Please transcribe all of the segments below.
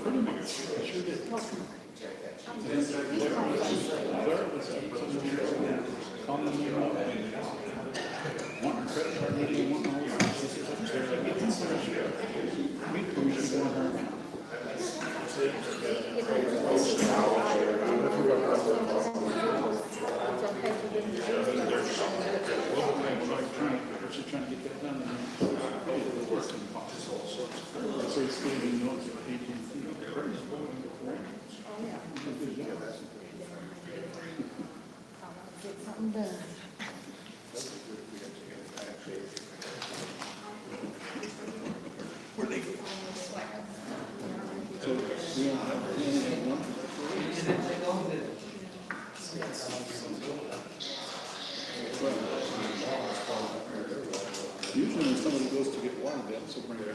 Pretty much. I sure did. Calling me up. Wanting credit card, needing one more. She says, I'm scared I get this. Me too, we should go on her account. She's trying to get that done, and then it's working impossible. So he's still being notes of AT&T. Get something done. Where'd they go? So we don't have one. Usually when somebody goes to get water, they also bring it.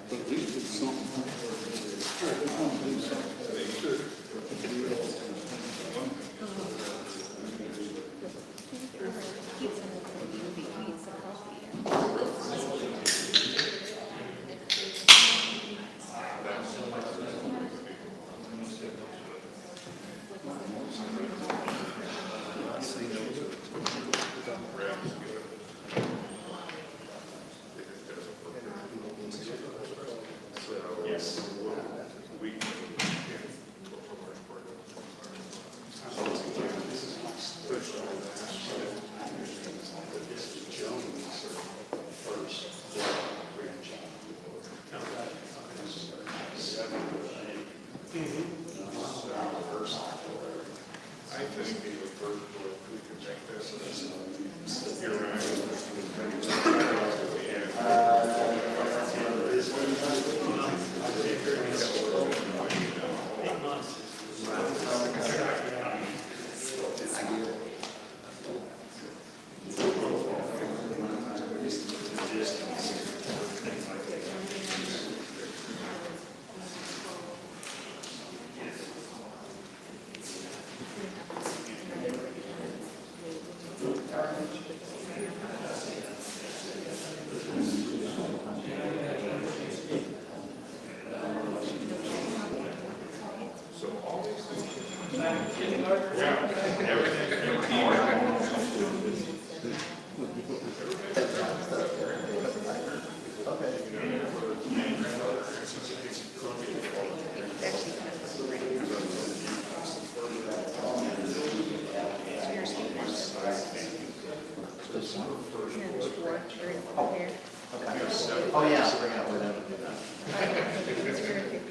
But at least it's something. Oh, yeah, so bring it up with them.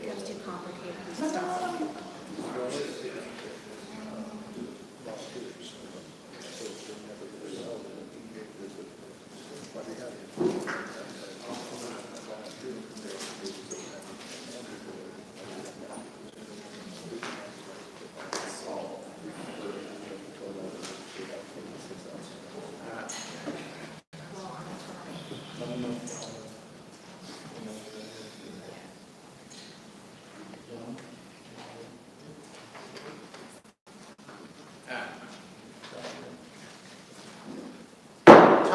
It's too complicated and stuff.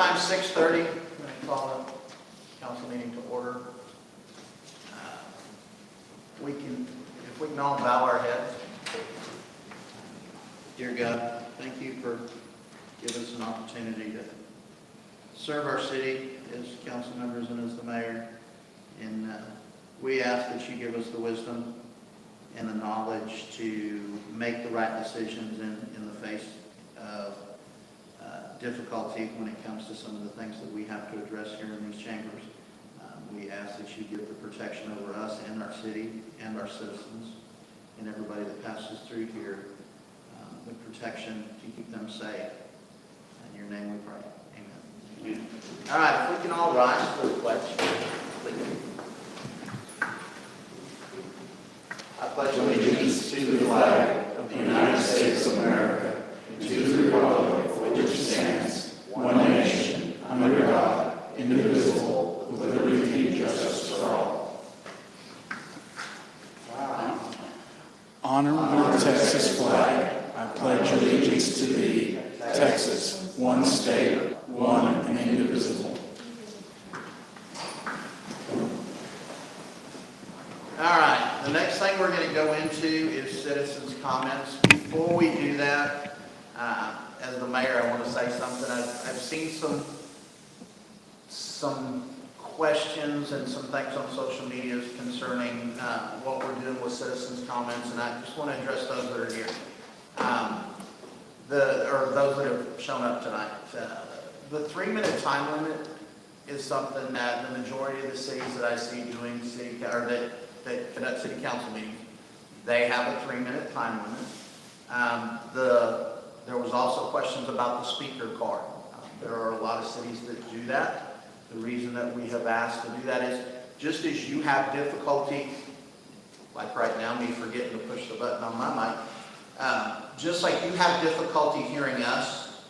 Time 6:30, call the council meeting to order. If we can all bow our heads. Dear God, thank you for giving us an opportunity to serve our city as council members and as the mayor. And we ask that you give us the wisdom and the knowledge to make the right decisions in the face of difficulty when it comes to some of the things that we have to address here in these chambers. We ask that you give the protection over us and our city and our citizens and everybody that passes through here, the protection to keep them safe. In your name we pray. Amen. All right, if we can all rise for the pledge. Please. I pledge allegiance to the flag of the United States of America and to the republic for which it stands, one nation, under God, indivisible, with liberty and justice for all. honor the Texas flag. I pledge allegiance to thee, Texas, one state, one and indivisible. All right, the next thing we're going to go into is citizens' comments. Before we do that, as the mayor, I want to say something. I've seen some questions and some things on social media concerning what we're doing with citizens' comments, and I just want to address those that are here, or those that have shown up tonight. The 3-minute time limit is something that the majority of the cities that I see doing that conduct city council meetings, they have a 3-minute time limit. There was also questions about the speaker card. There are a lot of cities that do that. The reason that we have asked to do that is just as you have difficulty, like right now, me forgetting to push the button on my mic, just like you have difficulty hearing us,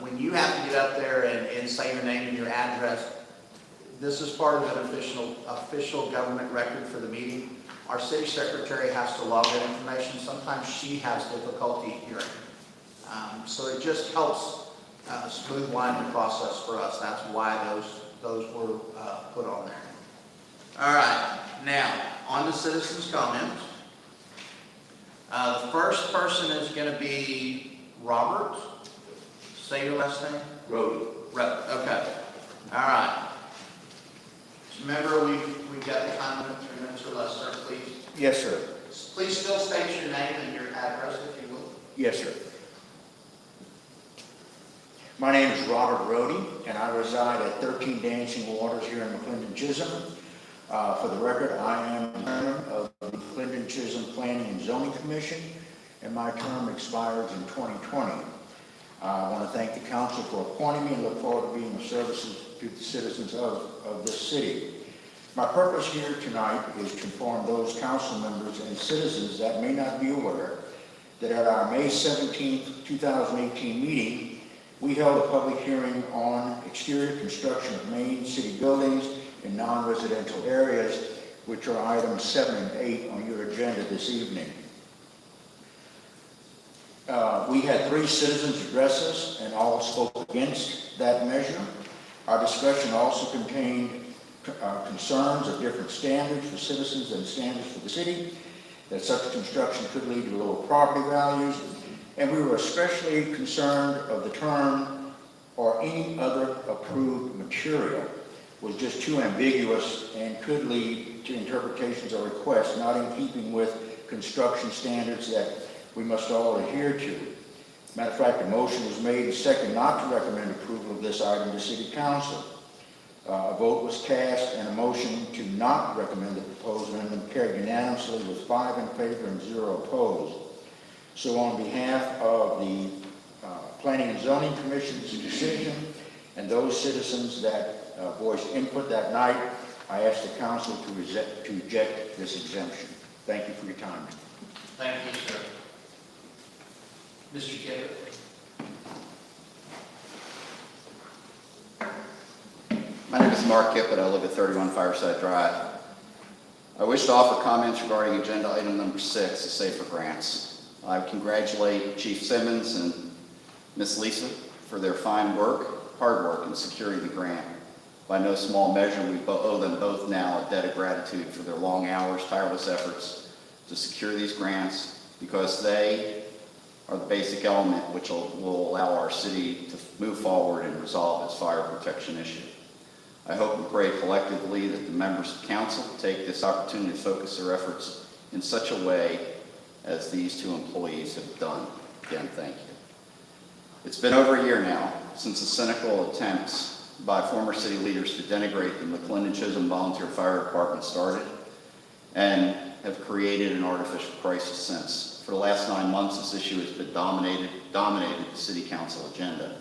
when you have to get up there and say your name and your address, this is part of an official government record for the meeting. Our city secretary has to log that information. Sometimes she has difficulty hearing. So it just helps smoothline the process for us. That's why those were put on there. All right, now on to citizens' comments. The first person is going to be Robert. Say your last name. Road. Okay. All right. Remember, we've got the time limit, 3 minutes or less, sir, please. Yes, sir. Please still state your name and your address, if you will. Yes, sir. My name is Robert Rohde, and I reside at 13 Dancing Waters here in McLendon-Chisholm. For the record, I am chairman of the McLendon-Chisholm Planning and Zoning Commission, and my term expires in 2020. I want to thank the council for appointing me and look forward to being of services to the citizens of this city. My purpose here tonight is to inform those council members and citizens that may not be aware that at our May 17, 2018 meeting, we held a public hearing on exterior construction of main city buildings in non-residential areas, which are items 7 and 8 on your agenda this evening. We had 3 citizens address us, and all spoke against that measure. Our discussion also contained concerns of different standards for citizens and standards for the city, that such construction could lead to lower property values, and we were especially concerned of the term "or any other approved material" was just too ambiguous and could lead to interpretations or requests not in keeping with construction standards that we must all adhere to. Matter of fact, a motion was made and second not to recommend approval of this item to City Council. A vote was cast and a motion to not recommend the proposed amendment carried unanimously with 5 in favor and 0 opposed. So on behalf of the Planning and Zoning Commission's decision and those citizens that voiced input that night, I ask the council to reject this exemption. Thank you for your time. Thank you, sir. Mr. Kibbett. My name is Mark Kippett. I live at 31 Fireside Drive. I wish to offer comments regarding agenda item number 6, the Safer Grants. I congratulate Chief Simmons and Ms. Lisa for their fine work, hard work in securing the grant. By no small measure, we owe them both now a debt of gratitude for their long hours, tireless efforts to secure these grants, because they are the basic element which will allow our city to move forward and resolve its fire protection issue. I hope and pray collectively that the members of council take this opportunity to focus their efforts in such a way as these 2 employees have done. Again, thank you. It's been over a year now since the cynical attempts by former city leaders to denigrate the McLendon-Chisholm Volunteer Fire Department started, and have created an artificial crisis since. For the last 9 months, this issue has been dominated the city council agenda.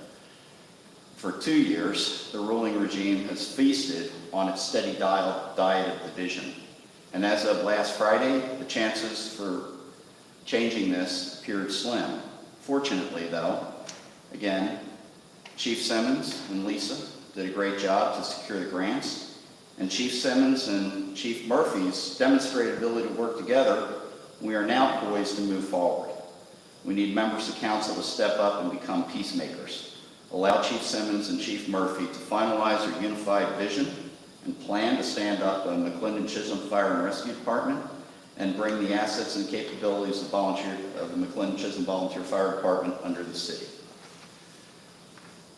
For 2 years, the ruling regime has feasted on its steady diet of division. And as of last Friday, the chances for changing this appeared slim. Fortunately, though, again, Chief Simmons and Lisa did a great job to secure the grants, and Chief Simmons and Chief Murphy's demonstrated ability to work together We are now poised to move forward. We need members of council to step up and become peacemakers. Allow Chief Simmons and Chief Murphy to finalize their unified vision and plan to stand up a McLendon-Chisholm Fire and Rescue Department and bring the assets and capabilities of the McLendon-Chisholm Volunteer Fire Department under the city.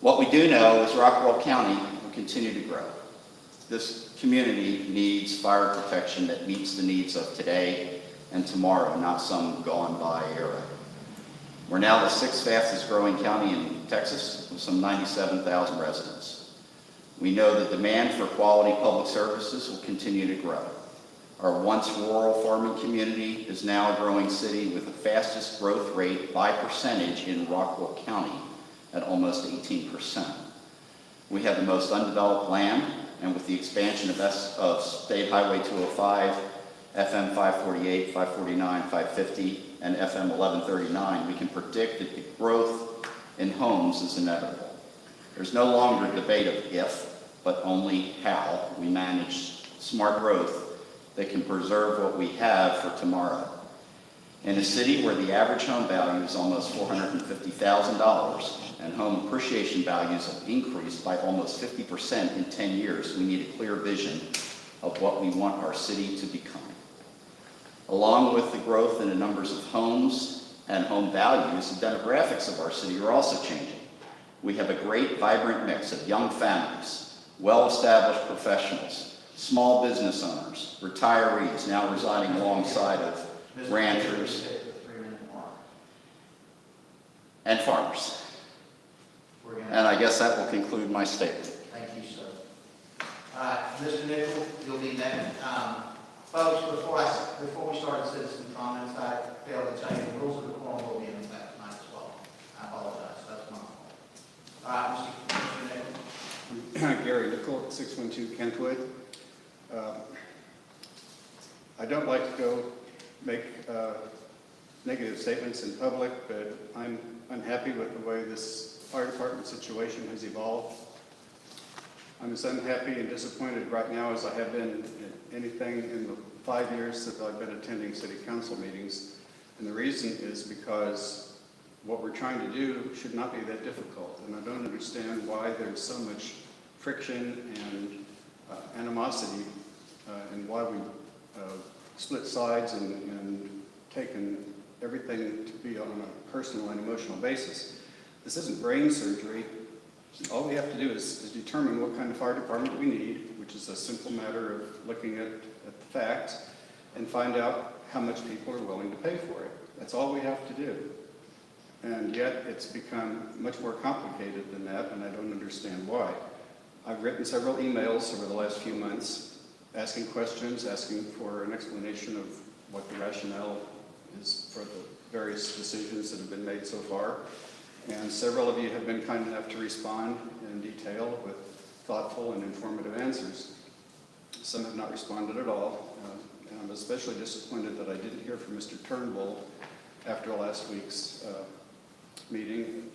What we do know is Rockwall County will continue to grow. This community needs fire protection that meets the needs of today and tomorrow, not some gone-by era. We're now the 6th fastest growing county in Texas with some 97,000 residents. We know the demand for quality public services will continue to grow. Our once rural farming community is now a growing city with the fastest growth rate by percentage in Rockwall County at almost 18%. We have the most undeveloped land, and with the expansion of State Highway 205, FM 548, 549, 550, and FM 1139, we can predict that the growth in homes is inevitable. There's no longer a debate of if, but only how we manage smart growth that can preserve what we have for tomorrow. In a city where the average home value is almost $450,000 and home appreciation values have increased by almost 50% in 10 years, we need a clear vision of what we want our city to become. Along with the growth in the numbers of homes and home values, the demographics of our city are also changing. We have a great, vibrant mix of young families, well-established professionals, small business owners, retirees now residing alongside of ranchers and farmers. And I guess that will conclude my statement. Thank you, sir. All right, Mr. Nichol, you'll be next. Folks, before we start citizen comments, I failed to tell you the rules of the quorum will be in effect tonight as well. I apologize. That's my fault. All right, Mr. Nichol. Gary Nichol, 612 Kentwood. I don't like to go make negative statements in public, but I'm unhappy with the way this fire department situation has evolved. I'm as unhappy and disappointed right now as I have been in anything in the 5 years that I've been attending city council meetings. And the reason is because what we're trying to do should not be that difficult. And I don't understand why there's so much friction and animosity and why we split sides and taken everything to be on a personal and emotional basis. This isn't brain surgery. All we have to do is determine what kind of fire department we need, which is a simple matter of looking at the facts, and find out how much people are willing to pay for it. That's all we have to do. And yet it's become much more complicated than that, and I don't understand why. I've written several emails over the last few months asking questions, asking for an explanation of what the rationale is for the various decisions that have been made so far. And several of you have been kind enough to respond in detail with thoughtful and informative answers. Some have not responded at all, and I'm especially disappointed that I didn't hear from Mr. Turnbull after last week's meeting.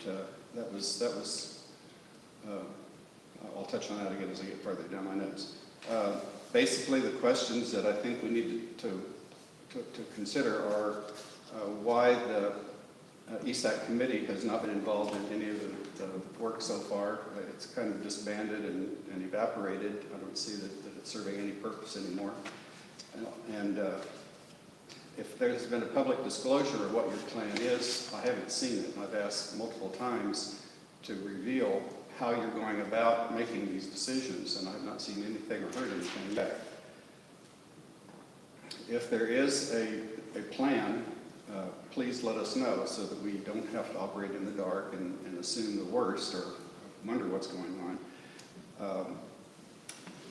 I'll touch on that again as I get further down my notes. Basically, the questions that I think we need to consider are why the ESAC committee has not been involved in any of the work so far. It's kind of disbanded and evaporated. I don't see that it's serving any purpose anymore. And if there's been a public disclosure of what your plan is, I haven't seen it. I've asked multiple times to reveal how you're going about making these decisions, and I've not seen anything or heard anything back. If there is a plan, please let us know so that we don't have to operate in the dark and assume the worst or wonder what's going on.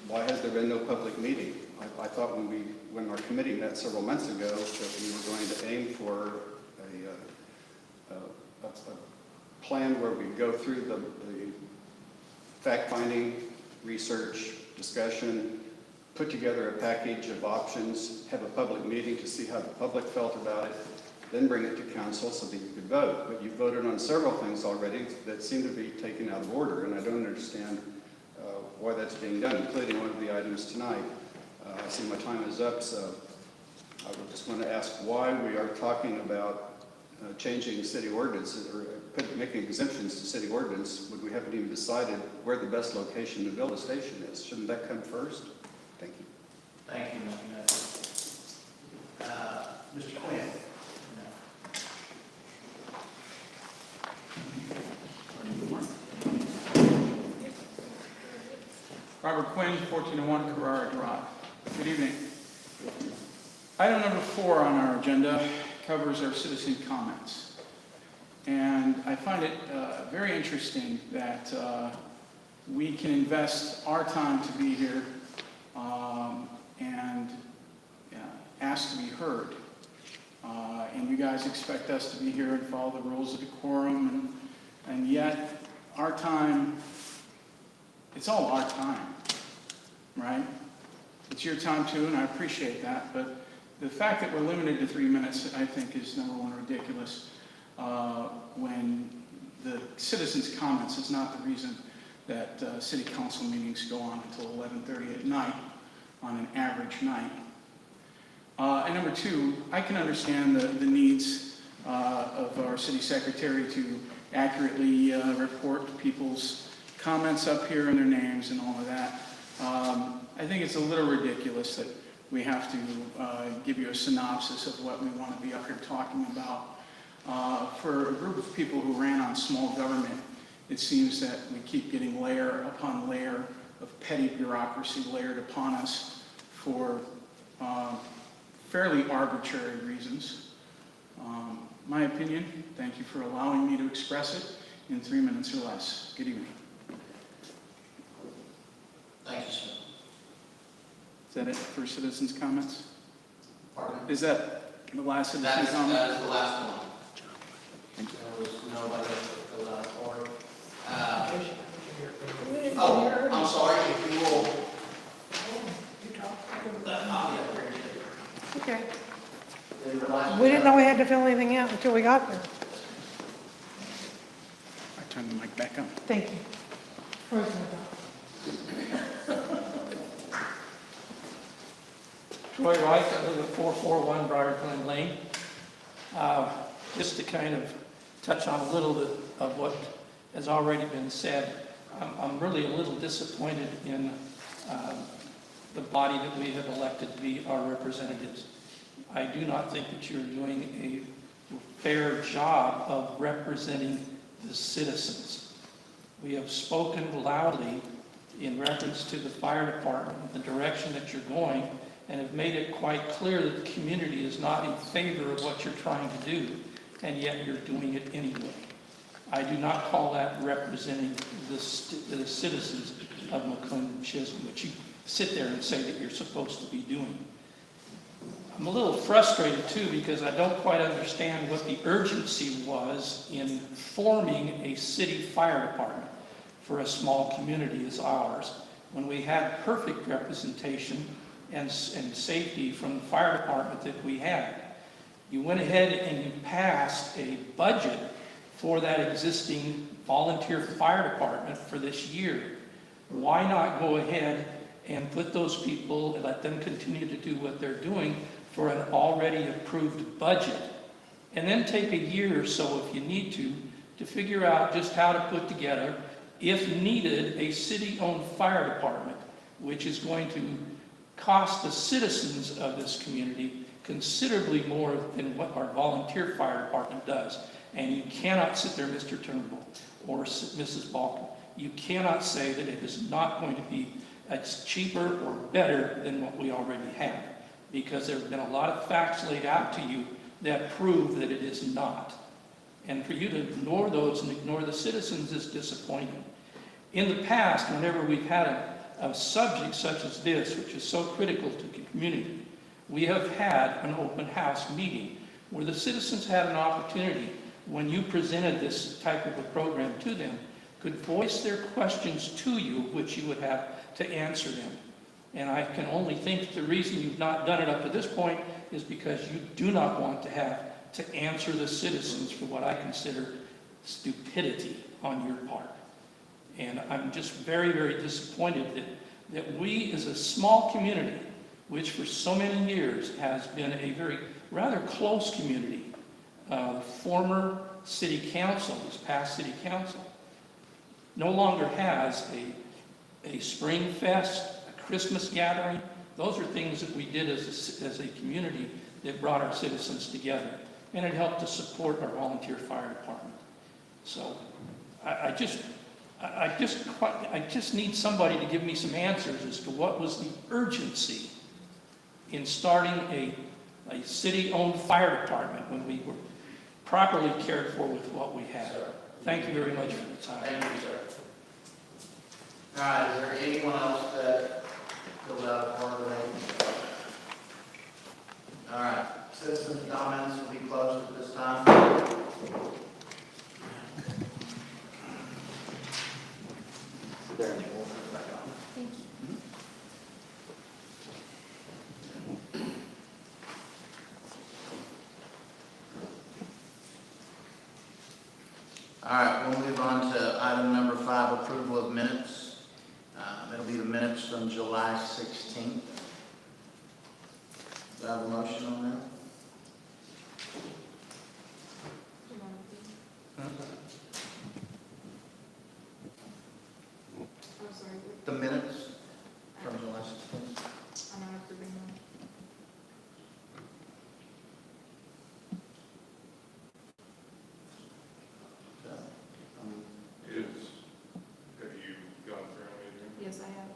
Why has there been no public meeting? I thought when our committee met several months ago that we were going to aim for a plan where we go through the fact-finding, research, discussion, put together a package of options, have a public meeting to see how the public felt about it, then bring it to council so that you could vote. But you voted on several things already that seem to be taken out of order, and I don't understand why that's being done, including one of the items tonight. I see my time is up, so I would just want to ask why we are talking about changing city ordinances or making exemptions to city ordinance when we haven't even decided where the best location to build a station is. Shouldn't that come first? Thank you. Thank you, Mr. Nutter. Mr. Quinn? Robert Quinn, 1401 Carrara Drive. Good evening. Item number 4 on our agenda covers our citizen comments. And I find it very interesting that we can invest our time to be here and ask to be heard. And you guys expect us to be here and follow the rules of decorum, and yet our time, it's all our time, right? It's your time too, and I appreciate that, but the fact that we're limited to 3 minutes, I think, is number one, ridiculous. When the citizens' comments is not the reason that city council meetings go on until 11:30 at night on an average night. And number 2, I can understand the needs of our city secretary to accurately report people's comments up here and their names and all of that. I think it's a little ridiculous that we have to give you a synopsis of what we want to be up here talking about. For a group of people who ran on small government, it seems that we keep getting layer upon layer of petty bureaucracy layered upon us for fairly arbitrary reasons. My opinion, thank you for allowing me to express it in 3 minutes or less. Good evening. Thank you, sir. Is that it for citizens' comments? Pardon? Is that the last citizen That comment? is the last one. Thank you. There was nobody that filled out a form. Oh, I'm sorry, if you will. Okay. Then We didn't know we had to fill anything out until we got there. I turn the mic back on. Thank you. Where's my dog? Troy Wright, I live at 441 Briar Glen Lane. Just to kind of touch on a little bit of what has already been said, I'm really a little disappointed in the body that we have elected to be our representatives. I do not think that you're doing a fair job of representing the citizens. We have spoken loudly in reference to the fire department, the direction that you're going, and have made it quite clear that the community is not in favor of what you're trying to do, and yet you're doing it anyway. I do not call that representing the citizens of McLendon-Chisholm, which you sit there and say that you're supposed to be doing. I'm a little frustrated too because I don't quite understand what the urgency was in forming a city fire department for a small community as ours, when we had perfect representation and safety from the fire department that we had. You went ahead and you passed a budget for that existing volunteer fire department for this year. Why not go ahead and put those people and let them continue to do what they're doing for an already approved budget? And then take a year or so, if you need to figure out just how to put together, if needed, a city-owned fire department, which is going to cost the citizens of this community considerably more than what our volunteer fire department does. And you cannot sit there, Mr. Turnbull or Mrs. Balkin, you cannot say that it is not going to be as cheaper or better than what we already have, because there have been a lot of facts laid out to you that prove that it is not. And for you to ignore those and ignore the citizens is disappointing. In the past, whenever we've had a subject such as this, which is so critical to the community, we have had an open house meeting where the citizens had an opportunity, when you presented this type of a program to them, could voice their questions to you, which you would have to answer them. And I can only think the reason you've not done it up to this point is because you do not want to have to answer the citizens for what I consider stupidity on your part. And I'm just very, very disappointed that we as a small community which for so many years has been a very rather close community. The former city council, this past city council, no longer has a spring fest, a Christmas gathering. Those are things that we did as a community that brought our citizens together, and it helped to support our volunteer fire department. So I just need somebody to give me some answers as to what was the urgency in starting a city-owned fire department when we were properly cared for with what we had. Thank you very much for the time. Thank you, sir. All right, is there anyone else that filled out a part of the name? All right, citizens' comments will be closed at this time. There, we'll put it back on. Thank you. All right, we'll move on to item number 5, approval of minutes. It'll be the minutes from July 16th. Do I have a motion on that? I'm sorry, The minutes from July 16th. I'm not approving them. Have you gone through anything? Yes, I have.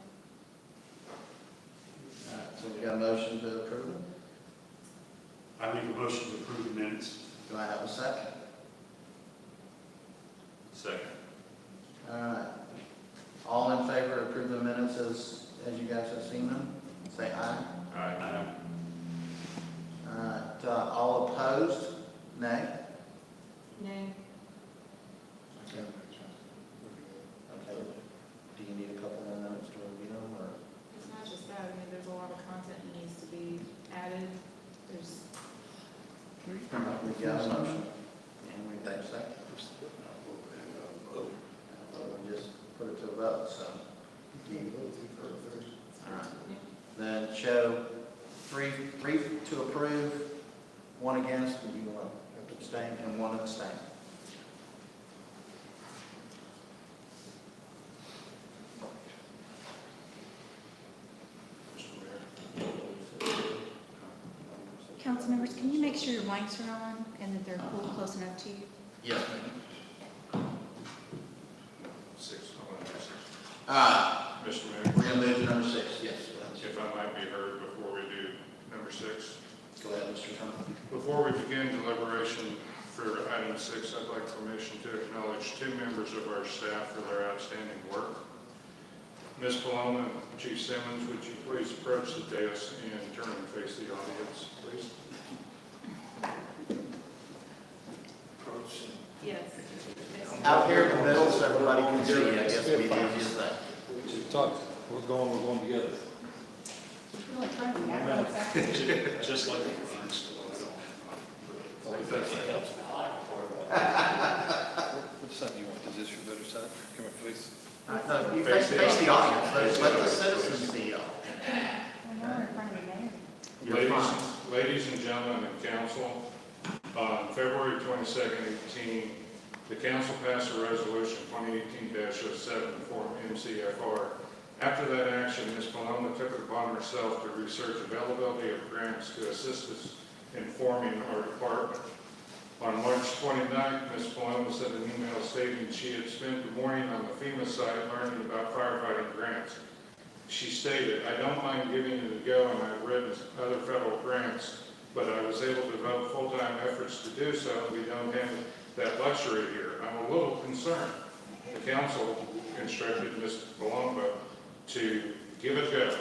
All right, so we got a motion to approve it. I make a motion to approve the minutes. Do I have a second? Second. All right. All in favor of approving the minutes as you guys have seen them? Say aye. Aye. All right. All opposed? Nay? Nay. Okay. Do you need a couple more minutes to review them, or? It's not just that, I mean, there's a lot of content that needs to be added. There's, We got a motion. And we take a second. We'll just put it to a vote, so. All right. Then show three to approve, 1 against, and you want to abstain, and 1 abstain. Council members, can you make sure your mics are on and that they're pulled close enough to you? Yes. All right. Mr. Mayor, We're going to move to number 6. Yes. if I might be heard before we do number 6. Go ahead, Mr. Turner. Before we begin deliberation for item 6, I'd like permission to acknowledge 2 members of our staff for their outstanding work. Ms. Paloma and Chief Simmons, would you please approach the dais and turn and face the audience, please? yes. Out here in the middle so everybody can see, I guess would be the easiest thing. Talk, we're going together. Just like Which side do you want? Is this your better side? Come here, please. No, you face the audience, let the citizens see you. You're fine. Ladies and gentlemen and council, on February 22nd, 2018, the council passed a resolution 2018-07 Form MCFR. After that action, Ms. Paloma took it upon herself to research availability of grants to assist us in forming our department. On March 29th, Ms. Paloma sent an email stating she had spent the morning on the FEMA site learning about firefighting grants. She stated, "I don't mind giving it a go, and I've read other federal grants, but I was able to devote full-time efforts to do so, and we don't have that luxury here. I'm a little concerned." The council instructed Ms. Paloma to give it a go.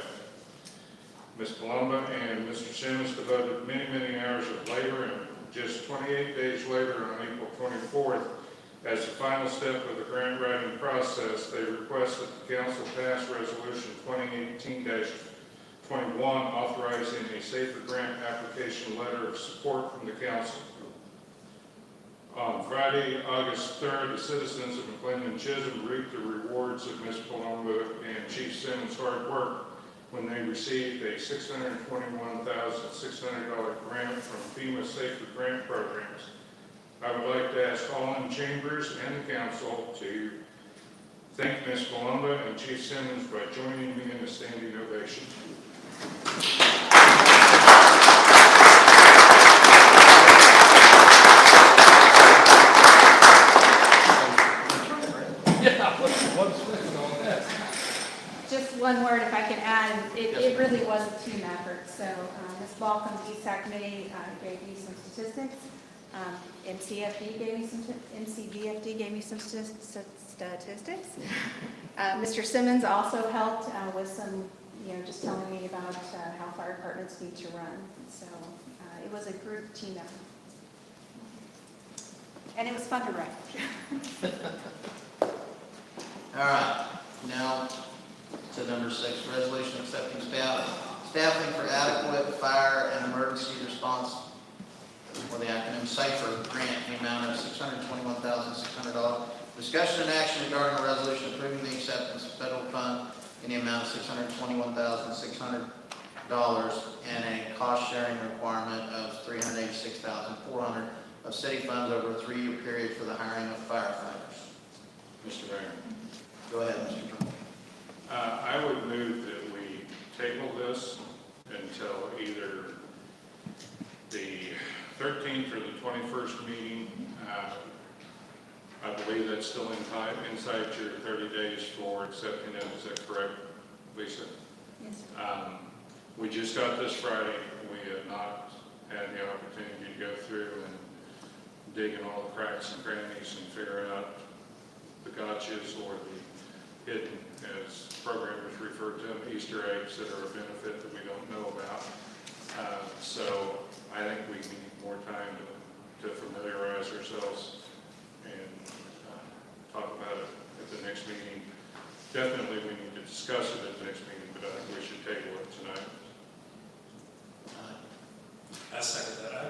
Ms. Paloma and Mr. Simmons devoted many, many hours of labor, and just 28 days later, on April 24th, as the final step of the grant writing process, they request that the council pass resolution 2018-21 authorizing a safer grant application letter of support from the council. On Friday, August 3rd, the citizens of McLendon-Chisholm reaped the rewards of Ms. Paloma and Chief Simmons' hard work when they received a $621,600 grant from FEMA Safer Grant Programs. I would like to ask all in chambers and the council to thank Ms. Columba and Chief Simmons by joining me in a standing ovation. Just one word, if I can add, it really was a team effort. So Ms. Balcom's ESAC committee gave you some statistics. MCVFD gave me some statistics. Mr. Simmons also helped with some, just telling me about how fire departments need to run. So it was a group team effort. And it was fun to write. All right, now to number 6, resolution accepting staffing for adequate fire and emergency response, or the acronym SAFER grant in the amount of $621,600. Discussion and action regarding a resolution approving the acceptance of federal fund in the amount of $621,600 and a cost sharing requirement of $386,400 of city funds over a 3-year period for the hiring of firefighters. Mr. Mayor. Go ahead, Mr. Turnbull. I would move that we table this until either the 13th or the 21st meeting. I believe that's still inside your 30 days for accepting it. Is that correct, Lisa? Yes, sir. We just got this Friday. We have not had the opportunity to go through and dig in all the cracks and crannies and figure out the gotchas or the hidden, as programmers refer to them, Easter eggs that are a benefit that we don't know about. So I think we need more time to familiarize ourselves and talk about it at the next meeting. Definitely we need to discuss it at the next meeting, but I think we should table it tonight. I second that.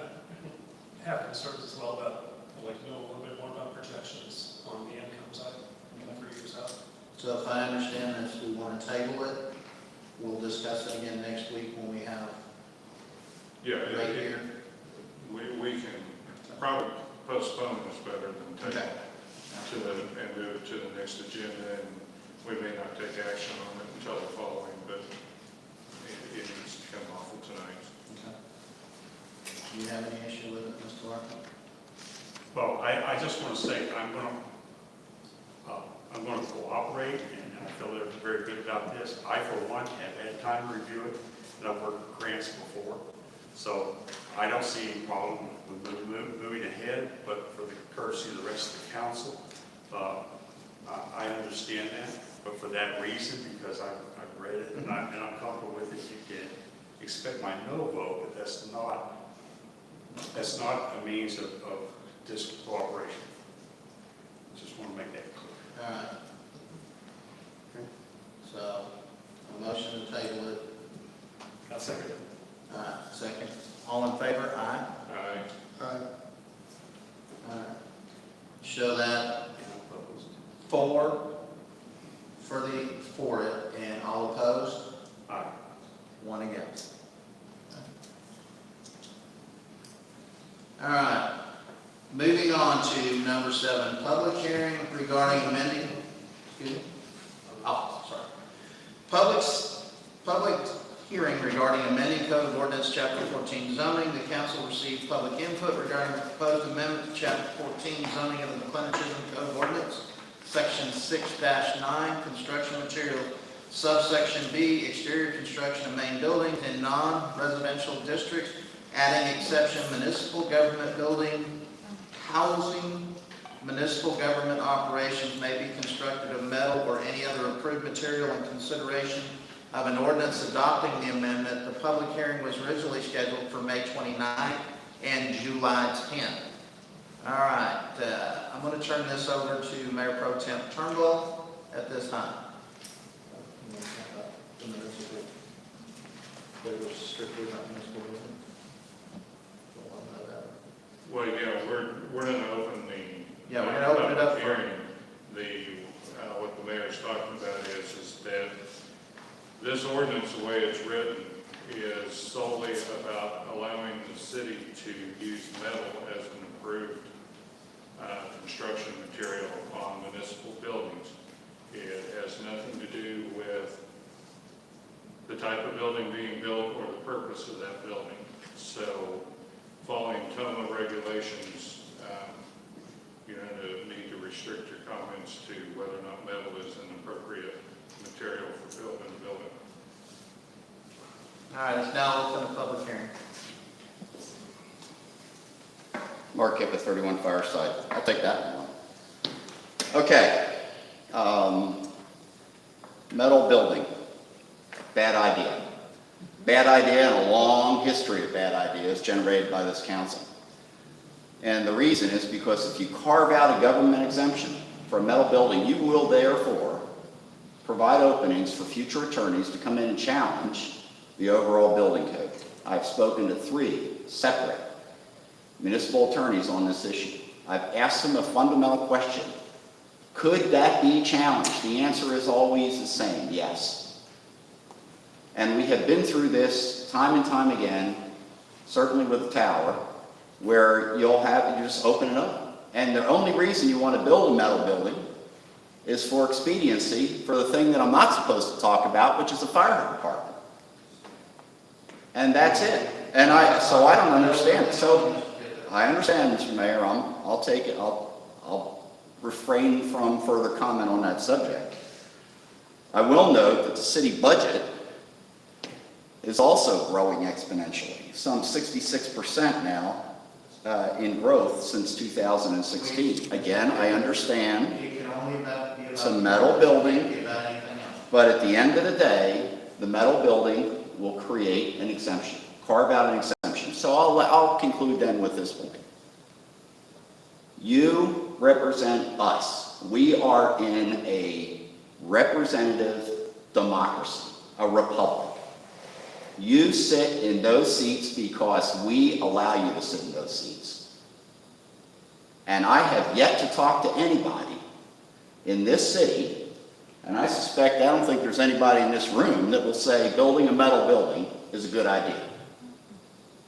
I have concerns as well about, I'd like to know a little bit more about projections on the income side for years out. So if I understand this, we want to table it. We'll discuss it again next week when we have right here. We can probably postpone this better than table and move it to the next agenda, and we may not take action on it until the following, but it needs to come off of tonight. Okay. Do you have any issue with it, Mr. Larkin? Well, I just want to say I'm going to cooperate, and I feel very good about this. I, for one, have had time to review it, and I've worked with grants before. So I don't see any problem with moving ahead, but for the courtesy of the rest of the council, I understand that. But for that reason, because I've read it and I'm comfortable with it, you can expect my no vote, but that's not a means of discooperation. Just want to make that clear. All right. So, a motion to table it. I'll second it. All right, second. All in favor? Aye. Aye. Aye. All right. Show that 4 for it, and all opposed? Aye. 1 against. All right. Moving on to number 7, public hearing regarding amending, excuse me? Oh, sorry. Public hearing regarding amending Code of Ordinance Chapter 14 zoning. The council received public input regarding the proposed amendment to Chapter 14 zoning of the McLendon-Chisholm Code of Ordinance, Section 6-9, construction materials, subsection B, exterior construction of main buildings in non-residential districts, adding exception municipal government building, housing, municipal government operations may be constructed of metal or any other approved material in consideration of an ordinance adopting the amendment. The public hearing was originally scheduled for May 29th and July 10th. All right, I'm going to turn this over to Mayor Pro Tem Turnbull at this time. Well, yeah, we're going to open the. Yeah, we're going to open it up for hearing. What the mayor's talking about is that This ordinance, the way it's written, is solely about allowing the city to use metal as an approved construction material on municipal buildings. It has nothing to do with the type of building being built or the purpose of that building. So following TOMA regulations, you're going to need to restrict your comments to whether or not metal is an appropriate material for building a building. All right, let's now open the public hearing. Mark Kip at 31 Fireside. I'll take that one. Okay. Metal building. Bad idea. Bad idea and a long history of bad ideas generated by this council. And the reason is because if you carve out a government exemption for a metal building, you will therefore provide openings for future attorneys to come in and challenge the overall building code. I've spoken to 3 separate municipal attorneys on this issue. I've asked them a fundamental question. Could that be challenged? The answer is always the same, yes. And we have been through this time and time again, certainly with the tower, where you just open it up. And the only reason you want to build a metal building is for expediency for the thing that I'm not supposed to talk about, which is the fire department. And that's it. And so I don't understand. So I understand, Mr. Mayor. I'll take it. I'll refrain from further comment on that subject. I will note that the city budget is also growing exponentially, some 66% now in growth since 2016. Again, I understand it's a metal building, but at the end of the day, the metal building will create an exemption, carve out an exemption. So I'll conclude then with this point. You represent us. We are in a representative democracy, a republic. You sit in those seats because we allow you to sit in those seats. And I have yet to talk to anybody in this city, and I don't think there's anybody in this room that will say building a metal building is a good idea.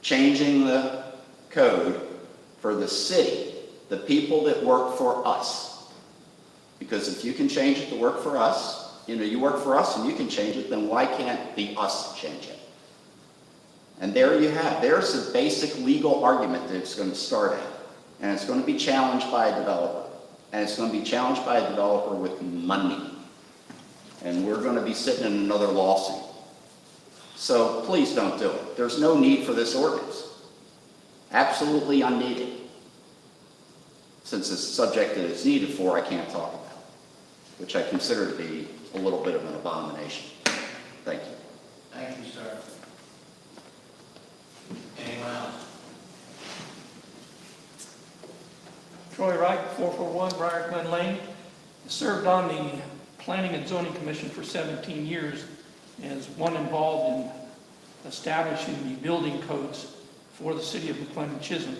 Changing the code for the city, the people that work for us. Because if you can change it to work for us, you work for us and you can change it, then why can't the us change it? And there you have, there's the basic legal argument that it's going to start at. And it's going to be challenged by a developer. And it's going to be challenged by a developer with money. And we're going to be sitting in another lawsuit. So please don't do it. There's no need for this ordinance. Absolutely unneeded. Since it's a subject that it's needed for, I can't talk about, which I consider to be a little bit of an abomination. Thank you. Thank you, sir. Anyone else? Troy Wright, 441 Briar Glen Lane. Served on the Planning and Zoning Commission for 17 years as one involved in establishing the building codes for the city of McLendon-Chisholm.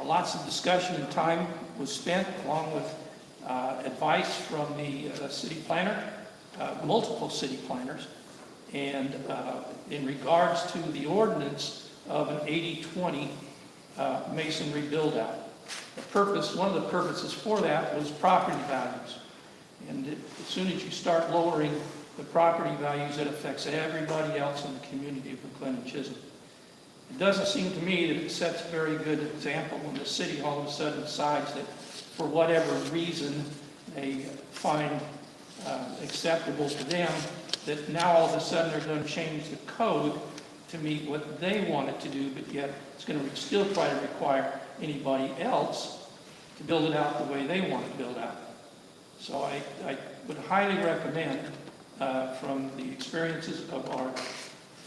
Lots of discussion and time was spent, along with advice from the city planner, multiple city planners, and in regards to the ordinance of an 80-20 masonry build-out. One of the purposes for that was property values. And as soon as you start lowering the property values, it affects everybody else in the community of McLendon-Chisholm. It doesn't seem to me that it sets a very good example when the city all of a sudden decides that for whatever reason they find acceptable to them, that now all of a sudden they're going to change the code to meet what they want it to do, but yet it's going to still try to require anybody else to build it out the way they want it built out. So I would highly recommend, from the experiences of our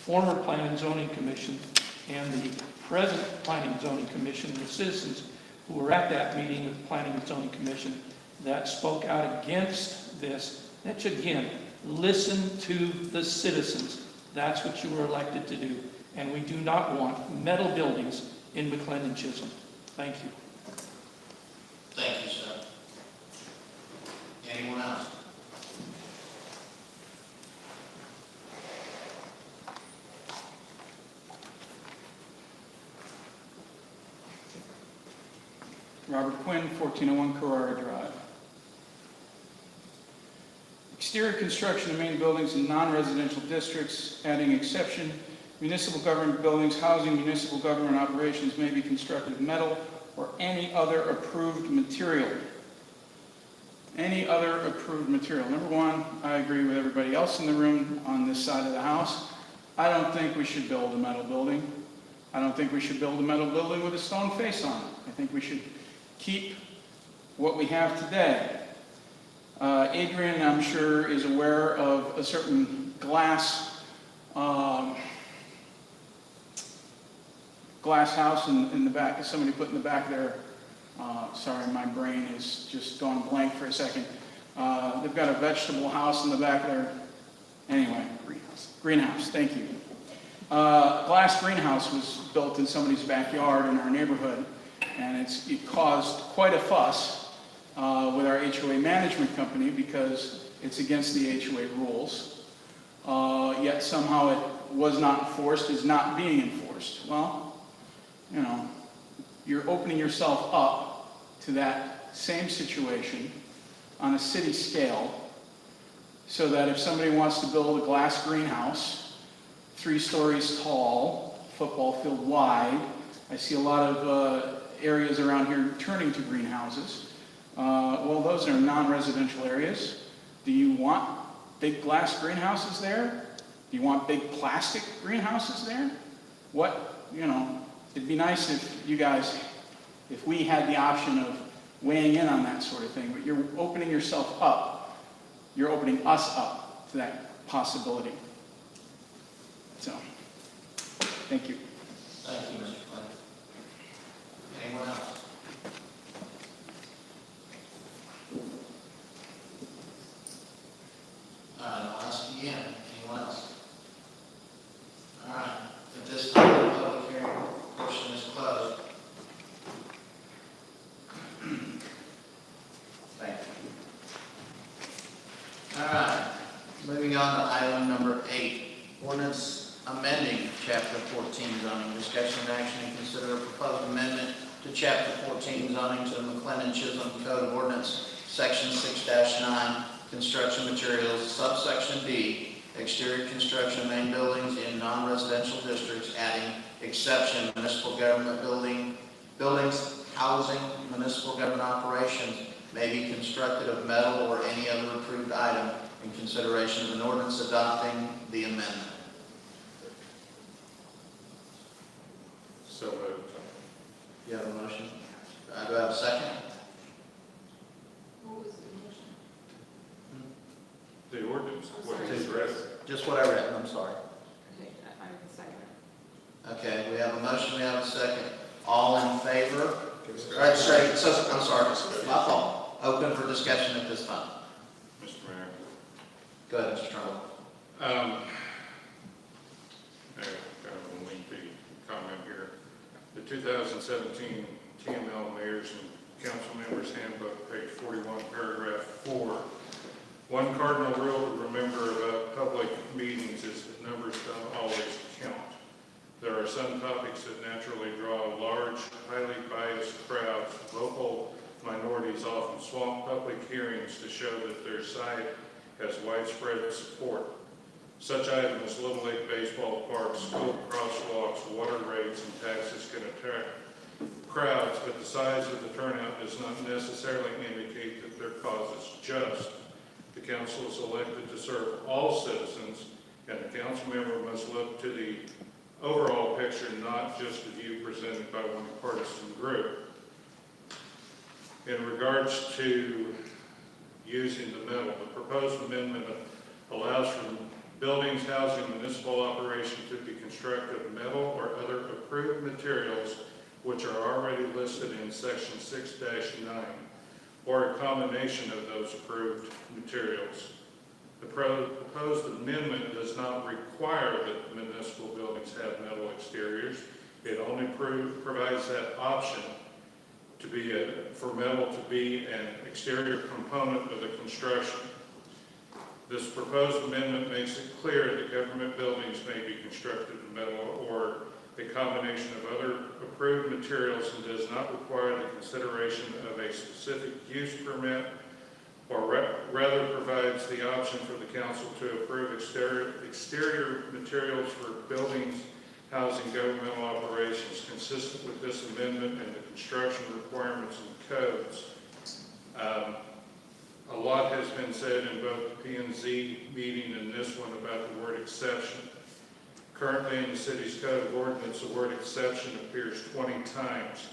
former Planning and Zoning Commission and the present Planning and Zoning Commission, the citizens who were at that meeting of the Planning and Zoning Commission that spoke out against this, that should, again, listen to the citizens. That's what you were elected to do. And we do not want metal buildings in McLendon-Chisholm. Thank you. Thank you, sir. Anyone else? Robert Quinn, 1401 Carrara Drive. Exterior construction of main buildings in non-residential districts, adding exception, municipal government buildings, housing, municipal government operations may be constructed of metal or any other approved material. Any other approved material. Number one, I agree with everybody else in the room on this side of the house. I don't think we should build a metal building. I don't think we should build a metal building with a stone face on it. I think we should keep what we have today. Adrian, I'm sure, is aware of a certain glass house in the back, somebody put in the back there. Sorry, my brain has just gone blank for a second. They've got a vegetable house in the back there. Anyway, greenhouse, thank you. Glass greenhouse was built in somebody's backyard in our neighborhood, and it caused quite a fuss with our HOA management company because it's against the HOA rules. Yet somehow it was not enforced, is not being enforced. Well, you know, you're opening yourself up to that same situation on a city scale, so that if somebody wants to build a glass greenhouse 3 stories tall, football field wide, I see a lot of areas around here turning to greenhouses. Well, those are non-residential areas. Do you want big glass greenhouses there? Do you want big plastic greenhouses there? What, you know, it'd be nice if you guys, if we had the option of weighing in on that sort of thing, but you're opening yourself up. You're opening us up to that possibility. So, thank you. Thank you, Mr. Flynn. Anyone else? I'll ask again. Anyone else? All right. At this time, the public hearing portion is closed. Thank you. All right. Moving on to item number 8, ordinance amending Chapter 14 zoning. Discussion and action and consider a proposed amendment to Chapter 14 zoning to the McLendon-Chisholm Code of Ordinance, Section 6-9, construction materials, subsection B, exterior construction of main buildings in non-residential districts, adding exception, municipal government buildings, housing, municipal government operations may be constructed of metal or any other approved item in consideration of an ordinance adopting the amendment. So moved. You have a motion? Do I have a second? What was the motion? The ordinance, what Sorry. is read? Just what I read, I'm sorry. Okay, I would second. Okay, we have a motion, we have a second. All in favor? Right, straight, so, I'm sorry, my fault. Open for discussion at this time. Mr. Mayor. Go ahead, Mr. Trumbull. Kind of a lengthy comment here. The 2017 TML Mayors and Council Members Handbook, page 41, paragraph 4. One cardinal rule to remember about public meetings is that numbers don't always count. There are some topics that naturally draw large, highly biased crowds. Local minorities often swamp public hearings to show that their side has widespread support. Such items as Little League baseball parks, school crosswalks, water rates, and taxes can attract crowds, but the size of the turnout does not necessarily indicate that their cause is just. The council is elected to serve all citizens, and the council member must look to the overall picture, not just the view presented by one partisan group. In regards to using the metal, the proposed amendment allows for buildings, housing, municipal operation to be constructed of metal or other approved materials which are already listed in section 6-9, or a combination of those approved materials. The proposed amendment does not require that municipal buildings have metal exteriors. It only provides that option to be for metal to be an exterior component of the construction. This proposed amendment makes it clear that government buildings may be constructed of metal or a combination of other approved materials and does not require the consideration of a specific use permit, or rather provides the option for the council to approve exterior materials for buildings housing governmental operations consistent with this amendment and the construction requirements and codes. A lot has been said in both the P&Z meeting and this one about the word exception. Currently in the city's code of ordinance, the word exception appears 20 times,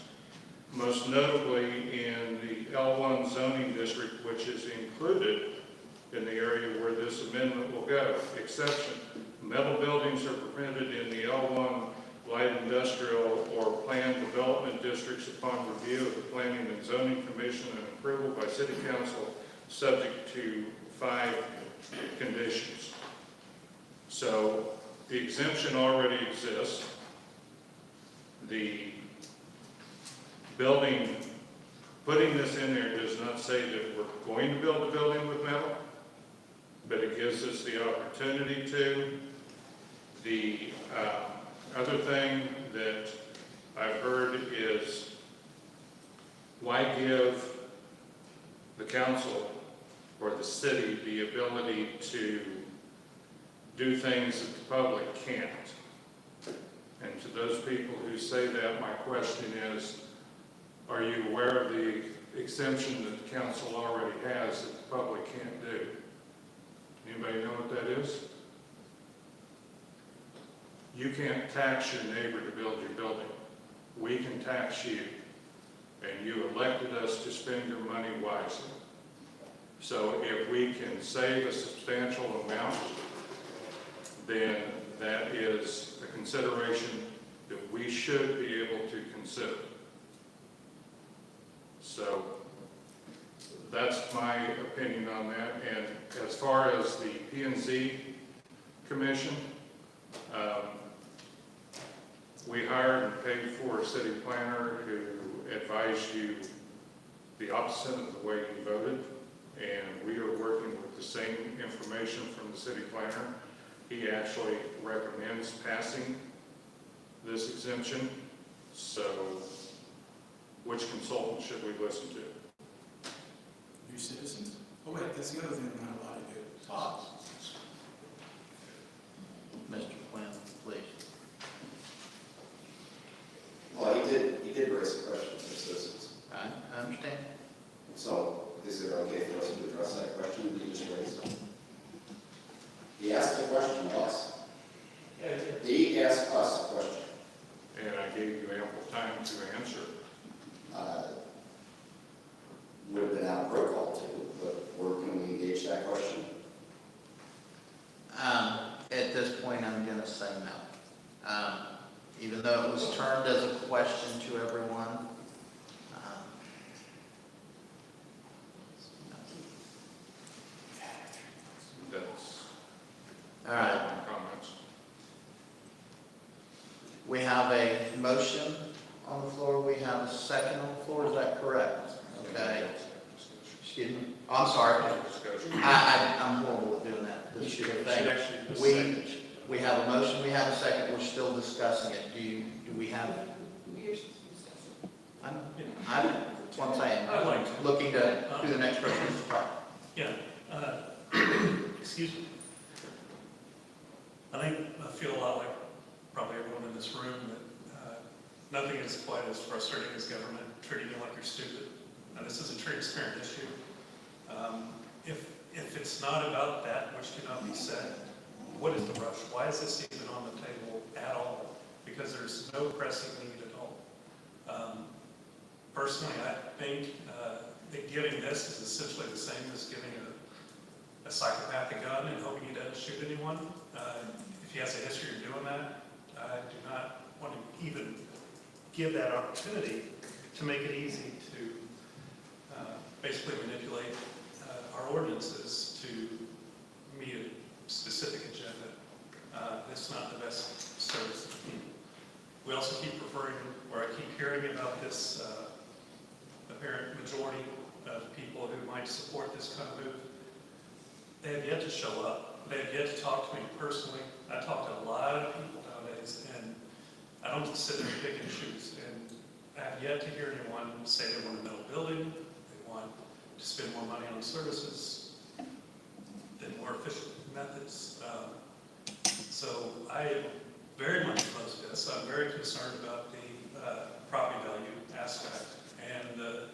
most notably in the L1 zoning district, which is included in the area where this amendment will go. Exception: metal buildings are permitted in the L1 light industrial or planned development districts upon review of the Planning and Zoning Commission and approval by City Council, subject to 5 conditions. So the exemption already exists. The building, putting this in there does not say that we're going to build a building with metal, but it gives us the opportunity to. The other thing that I've heard is, why give the council or the city the ability to do things that the public can't? And to those people who say that, my question is, are you aware of the exemption that the council already has that the public can't do? Anybody know what that is? You can't tax your neighbor to build your building. We can tax you, and you elected us to spend your money wisely. So if we can save a substantial amount, then that is a consideration that we should be able to consider. So that's my opinion on that. And as far as the P&Z Commission, we hired and paid for a city planner who advised you the opposite of the way you voted, and we are working with the same information from the city planner. He actually recommends passing this exemption. So which consultant should we listen to? New citizens? Oh wait, that's the other thing we're not allowed to do. Talk. Mr. Quinn, please. Well, he did raise a question for citizens. I understand. So is it okay for us to address that question that he just raised? He asked a question of us. He asked us a question. And I gave you ample time to answer. Would have been out of protocol too, but where can we engage that question? At this point, I'm going to say no. Even though it was termed as a question to everyone. That's All right. my comments. We have a motion on the floor. We have a second on the floor. Is that correct? Okay. Excuse me. I'm sorry. I'm horrible at doing that. This should we have a motion. We have a second. We're still discussing it. Do we have? That's what I'm saying. I'd like to. Looking to who the next person is to talk. Yeah, excuse me. I feel a lot like probably everyone in this room that nothing is quite as frustrating as government treating you like you're stupid. Now, this is a transparent issue. If it's not about that which cannot be said, what is the rush? Why is this even on the table at all? Because there's no pressing need at all. Personally, I think that giving this is essentially the same as giving a psychopath a gun and hoping he doesn't shoot anyone. If he has a history of doing that, I do not want to even give that opportunity to make it easy to basically manipulate our ordinances to meet a specific agenda. It's not the best service to the people. We also keep referring, or I keep hearing about this apparent majority of people who might support this kind of move. They have yet to show up. They have yet to talk to me personally. I talk to a lot of people nowadays, and I don't just sit there and pick and choose. And I have yet to hear anyone say they want a metal building, they want to spend more money on services than more efficient methods. So I am very much opposed to this. I'm very concerned about the property value aspect and the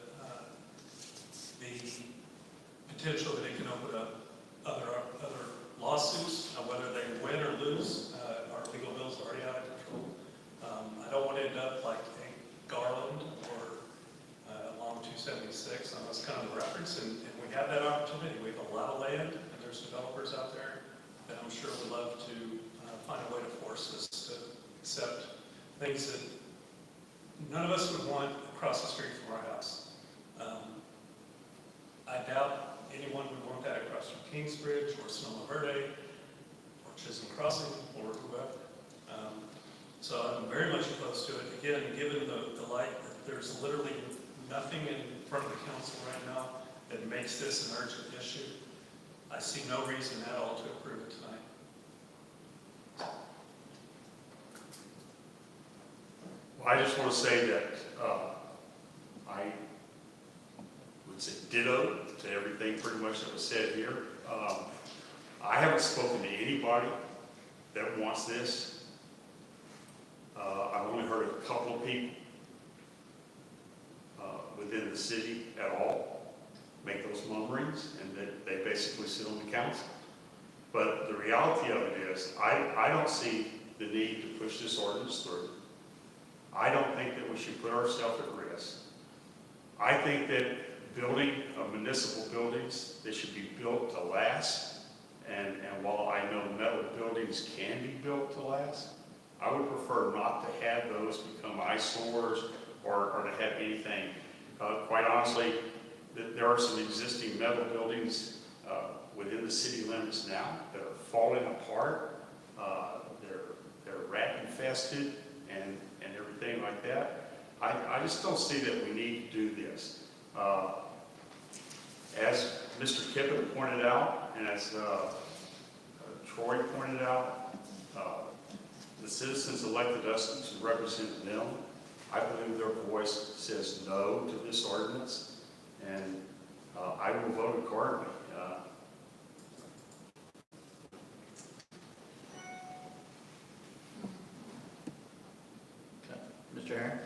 potential that it can open up other lawsuits, whether they win or lose. Our legal bills are already out of control. I don't want to end up like a Garland or along 276. That's kind of the reference, and we have that opportunity. We have a lot of land, and there's developers out there that I'm sure would love to find a way to force us to accept things that none of us would want across the street from our house. I doubt anyone would want that across from Kingsbridge or Sonoma Verde or Chisholm Crossing or whoever. So I'm very much opposed to it. Again, given the light that there's literally nothing in front of the council right now that makes this an urgent issue, I see no reason at all to approve it tonight. Well, I just want to say that I would say ditto to everything pretty much that was said here. I haven't spoken to anybody that wants this. I've only heard a couple of people within the city at all make those murmurings, and that they basically sit on the council. But the reality of it is, I don't see the need to push this ordinance through. I don't think that we should put ourselves at risk. I think that building of municipal buildings, they should be built to last. And while I know metal buildings can be built to last, I would prefer not to have those become eyesores or to have anything. Quite honestly, there are some existing metal buildings within the city limits now that are falling apart. They're rat infested and everything like that. I just don't see that we need to do this. As Mr. Kippen pointed out, and as Troy pointed out, the citizens elected us to represent them. I believe their voice says no to this ordinance, and I will vote accordingly. Mr. Herron?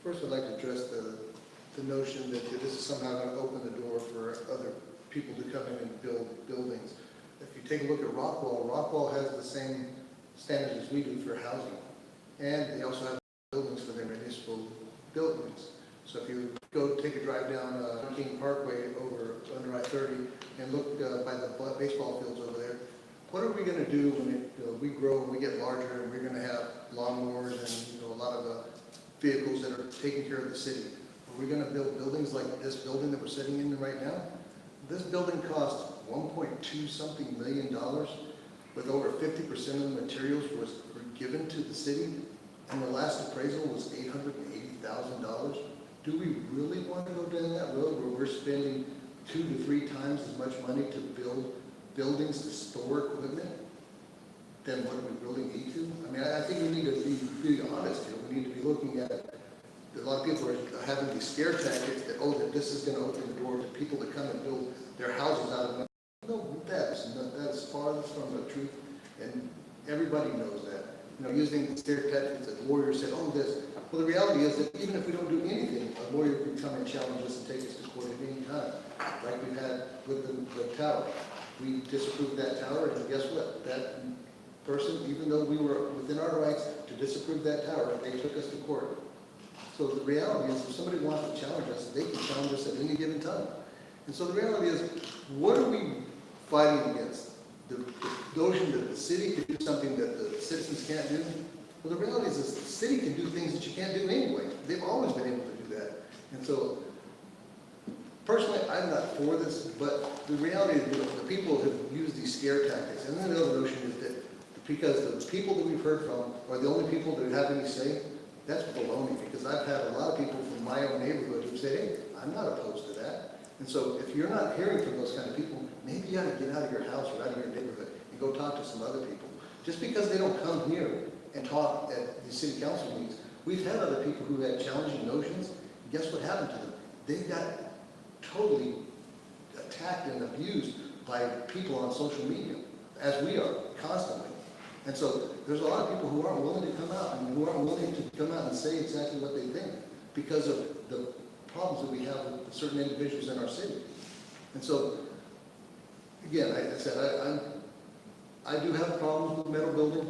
First, I'd like to address the notion that this is somehow going to open the door for other people to come in and build buildings. If you take a look at Rockwall has the same standards as we do for housing. And they also have buildings for their municipal buildings. So if you go take a drive down King Parkway over under I-30 and look by the baseball fields over there, what are we going to do when we grow and we get larger and we're going to have lawnmowers and a lot of vehicles that are taking care of the city? Are we going to build buildings like this building that we're sitting in right now? This building cost $1.2 something million, with over 50% of the materials were given to the city, and the last appraisal was $880,000. Do we really want to go down that road where we're spending 2 to 3 times as much money to build buildings to store equipment than what we really need to? I mean, I think we need to be really honest here. We need to be looking at a lot of people are having these scare tactics that, that this is going to open the door to people to come and build their houses out of money. No, that's farthest from the truth, and everybody knows that. Using scare tactics that lawyers said, this. Well, the reality is that even if we don't do anything, a lawyer could come and challenge us and take us to court at any time, like we've had with the tower. We disapproved that tower, and guess what? That person, even though we were within our rights to disapprove that tower, they took us to court. So the reality is, if somebody wants to challenge us, they can challenge us at any given time. And so the reality is, what are we fighting against? The notion that the city can do something that the citizens can't do? Well, the reality is the city can do things that you can't do anyway. They've always been able to do that. And so, personally, I'm not for this, but the reality is, the people have used these scare tactics. And then the other notion is that because the people that we've heard from are the only people that have any say, that's baloney, because I've had a lot of people from my own neighborhood who say, hey, I'm not opposed to that. And so if you're not hearing from those kind of people, maybe you ought to get out of your house or out of your neighborhood and go talk to some other people. Just because they don't come here and talk at the city council meetings. We've had other people who had challenging notions. Guess what happened to them? They got totally attacked and abused by people on social media, as we are constantly. And so there's a lot of people who aren't willing to come out and who aren't willing to come out and say exactly what they think because of the problems that we have with certain individuals in our city. And so, again, like I said, I do have problems with metal building,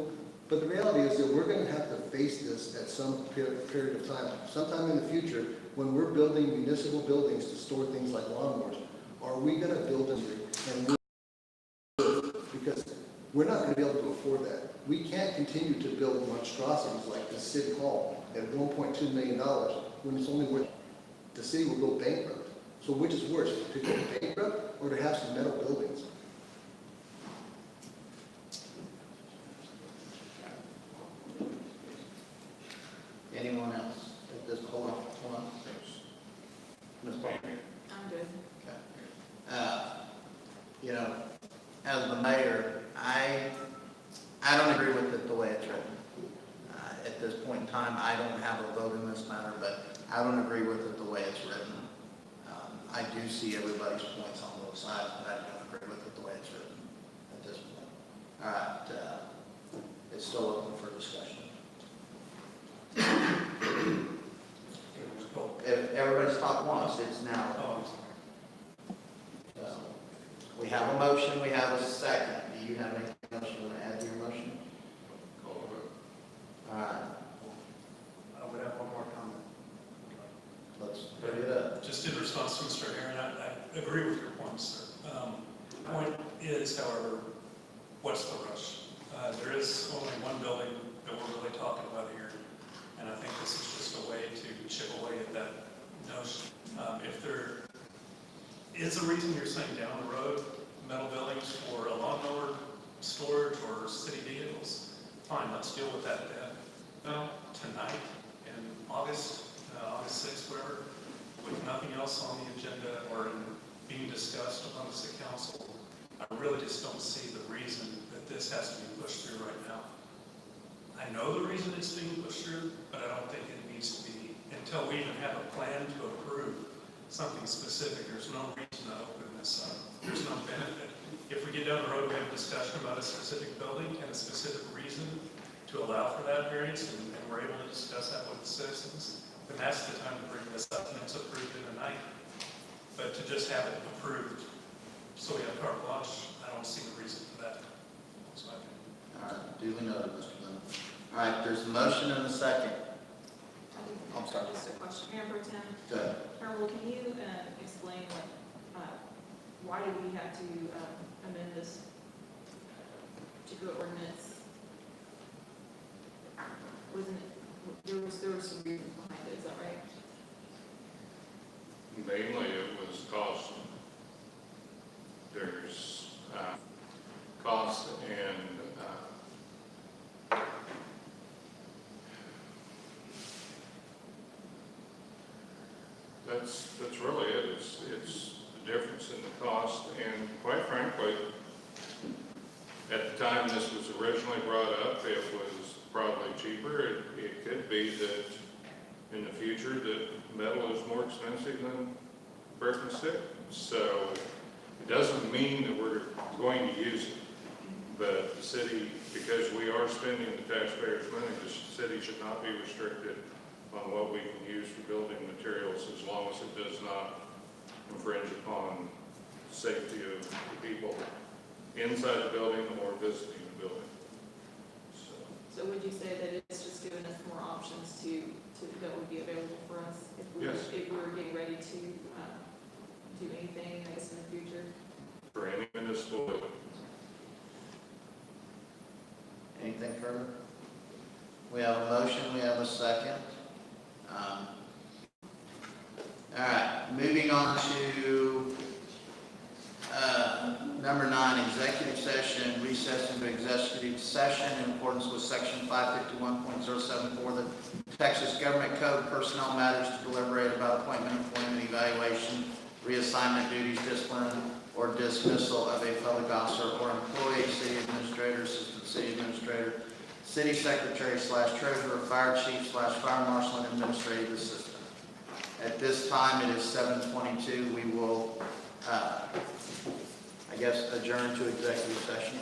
but the reality is that we're going to have to face this at some period of time. Sometime in the future, when we're building municipal buildings to store things like lawnmowers, are we going to build them and because we're not going to be able to afford that. We can't continue to build monstrosities like the City Hall at $1.2 million when it's only worth, the city will go bankrupt. So which is worse, to go bankrupt or to have some metal buildings? Anyone else at this, hold on. Ms. Parker? I'm good. Okay. You know, as the mayor, I don't agree with it the way it's written. At this point in time, I don't have a vote in this matter, but I don't agree with it the way it's written. I do see everybody's points on both sides, but I don't agree with it the way it's written at this point. All right, it's still open for discussion. If everybody's talked once, it's now. So, we have a motion, we have a second. Do you have anything else you want to add to your motion? All right. I would have one more comment. Let's put it up. Just in response to Mr. Herron, I agree with your points, sir. The point is, however, what's the rush? There is only one building that we're really talking about here, and I think this is just a way to chip away at that notion. If there is a reason you're saying down the road, metal buildings for a lawnmower storage or city vehicles, fine, let's deal with that then. No, tonight, in August 6th, whatever, with nothing else on the agenda or being discussed among the city council, I really just don't see the reason that this has to be pushed through right now. I know the reason it's being pushed through, but I don't think it needs to be, until we even have a plan to approve something specific, there's no reason to open this up. There's no benefit. If we get down the road, we have a discussion about a specific building and a specific reason to allow for that variance, and we're able to discuss that with the citizens, then that's the time to bring this up, and it's approved in a night. But to just have it approved, so we have carte blanche, I don't see the reason for that. That's my opinion. All right, duly noted, Mr. Clement. All right, there's a motion and a second. I'm sorry. Just a question, Mayor Pro Tem. Go ahead. Carol, can you explain why did we have to amend this particular ordinance? Wasn't it, there was some reason behind it, is that right? Mainly it was cost. There's cost and that's really it. It's the difference in the cost, and quite frankly, at the time this was originally brought up, it was probably cheaper. It could be that in the future that metal is more expensive than brick and stick. So it doesn't mean that we're going to use it, but the city, because we are spending the taxpayers' money, the city should not be restricted on what we can use for building materials as long as it does not infringe upon the safety of the people inside the building or visiting the building. So would you say that it's just giving us more options that would be available for us if we were getting ready to do anything, I guess, in the future? For any municipal building. Anything further? We have a motion, we have a second. All right, moving on to number 9, executive session, recess into executive session in accordance with section 551.074 of the Texas Government Code, personnel matters to deliberate about appointment, employment, evaluation, reassignment duties, discipline, or dismissal of a public officer or employee, city administrator, assistant city administrator, city secretary/treasurer, fire chief/fire marshal, and administrative assistant. At this time, it is 7:22. We will, I guess, adjourn to executive session.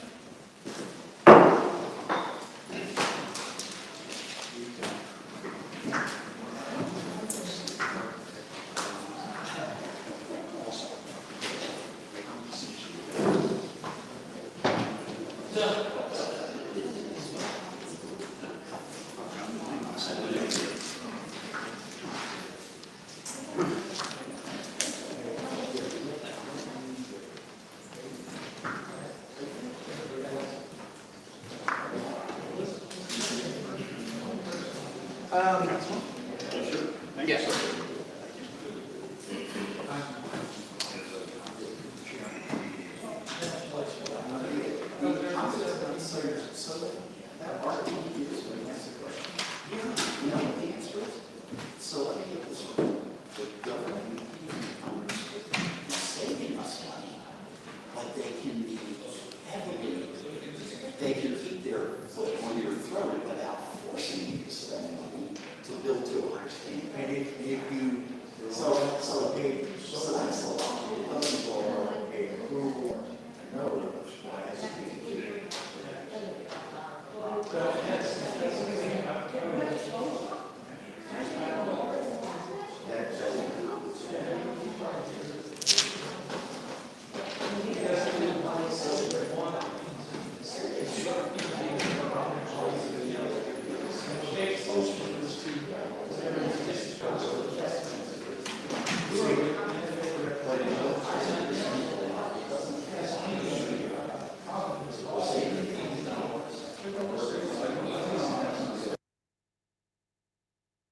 Yes.